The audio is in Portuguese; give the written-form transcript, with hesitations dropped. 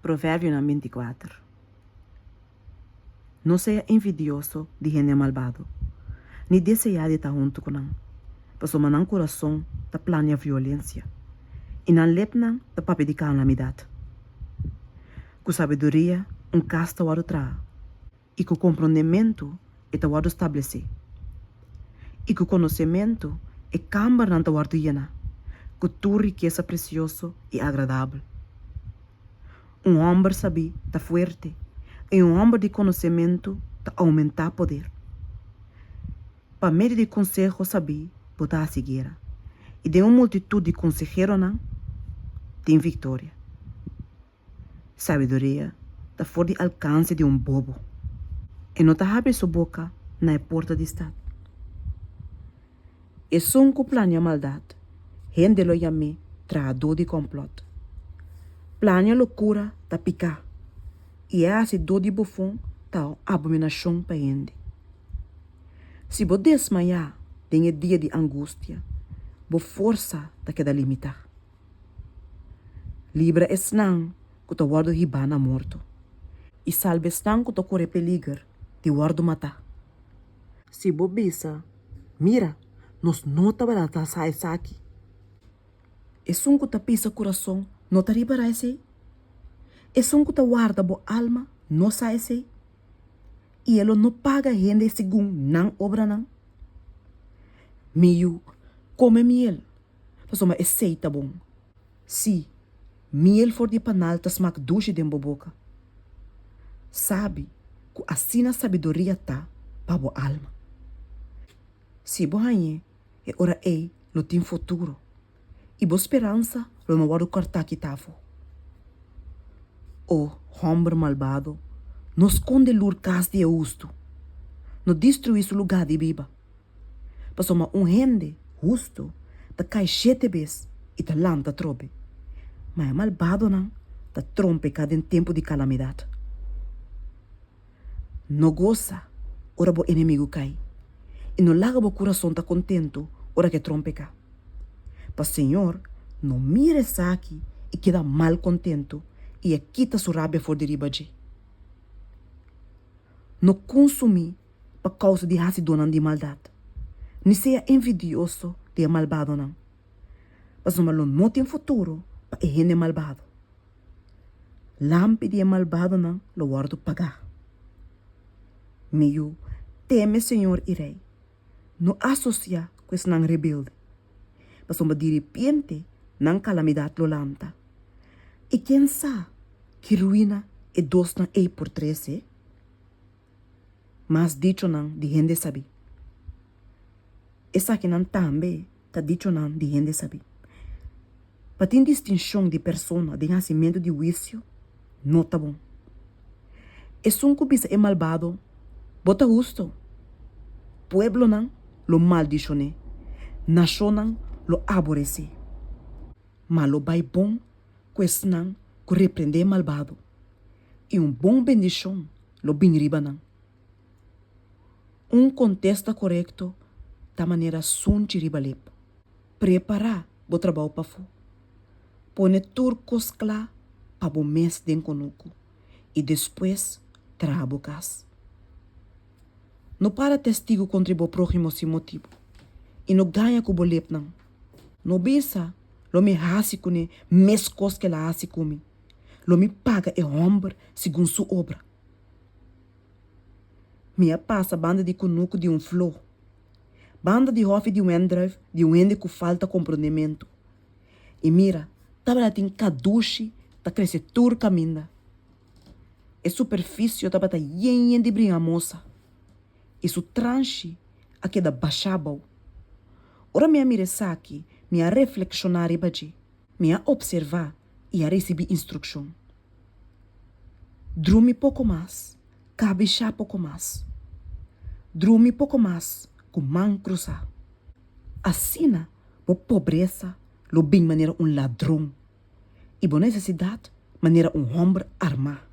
Provérbio 24. Não seja envidioso de gente malvado, ni desejar de estar junto com ele, pois o manan coração ta planeia violência, e não lepnan ta papi de calamidade. Com sabedoria, casta o tra, e com compreendimento, eta o estabelecer. E com conhecimento, câmara não ta o llena, com tua riqueza precioso e agradável. Homem sabe ta fuerte, e homem de conhecimento ta aumentar poder. Para meio de consejo saber, botar a seguir, e de uma multitud de consejeros não, tem vitória. Sabedoria ta fora de alcance de bobo, e não ta abre sua boca na porta de estado. E som que planeia maldade, gente lo chame traidor de complot. Planeia loucura ta picar, e é assim do de bufão ta abominação para gente. Se você desmaiar em dia de angústia, bo força ta queda limitar. Libra esnang que ta guardo hibana morto, e salve esnang que ta corre peligro de guardo matar. Se você bisa, mira, nos nota barata sai aqui. E som que ta pisa coração, não ta ribarai sei. E som que ta guarda bo alma, não sai sei. E ele não paga gente segundo não obra não. Miu, come miel, mas uma aceita bom. Si, miel for de panal ta smak duche de boca. Sabe, que assim na sabedoria tá para bo alma. Si bo hanye, e ora lo tem futuro. E bo esperança, lo não guardo cortar que tavo. O homem malvado, não esconde lurcas de justo, não destrui seu lugar de viva. Mas gente justo, ta cai 7 vezes e ta lanta trobe. Mas malvado não, ta trompe cada tempo de calamidade. Não goza, ora bo inimigo cai. E não larga bo coração ta contento, ora que trompe cá. Mas Senhor, não mire essa aqui e queda mal contento e quita sua rabia for de ribaji. Não consumir por causa de racidona de maldade. Nem seja envidioso de malvado não. Mas não tem futuro para gente malvado. Lampe de malvado não, lo guardo pagar. Meio, teme Senhor e Rei. Não associa com esse não rebelde. Mas de repente, não calamidade lo lanta. E quem sabe que ruína é 2 na e por 3, eh? Mas dicho não de gente sabe. Essa que não também tá dicho não de gente sabe. Para ter distinção de persona de nascimento de juízo, não tá bom. E som que bisa é malvado, bota justo. Pueblo não, lo maldicione. Nação não, lo aborrece. Mas lo vai bom, que não, que repreender malvado. E bom bendição, lo bem riba não. Contexto correto da maneira sunti ribalep. Preparar o trabalho para fu. Pone turcos clá para o mês de conuco. E depois trabo cas. Não para testigo contra o próximo sem motivo. E não ganha com o bolep não. Não bisa, lo me hasi com mes cos que la hasi comi. Lo me paga e homem segundo sua obra. Minha passa banda de conuco de flor. Banda de hofe de endrive de ende que falta compreendimento. E mira, tava tem caduche, tá crescer turca minda. E superfície tava tá yen de brinca moça. E su tranche aqui da baixabau. Ora minha mira aqui, minha reflexionar e baji, minha observar e a receber instrução. Drume pouco mais, cabe chá pouco mais. Drume pouco mais, com mão cruzar. Assina, bo pobreza, lo bem maneira ladrão. E bo necessidade, maneira homem armar.